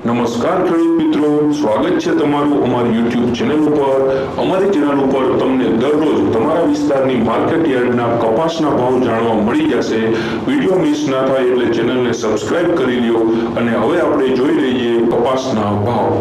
નમસ્કાર ખેડૂત મિત્રો, સ્વાગત છે તમારું અમારી YouTube ચેનલ ઉપર। અમારી ચેનલ ઉપર તમને દરરોજ તમારા વિસ્તારની માર્કેટ યાર્ડના કપાસના ભાવ જાણવા મળી જશે। વિડિયો મિસ ના થાય એટલે ચેનલને સબસ્ક્રાઇબ કરી લ્યો। અને હવે આપણે જોઈ લઈએ કપાસના ભાવ।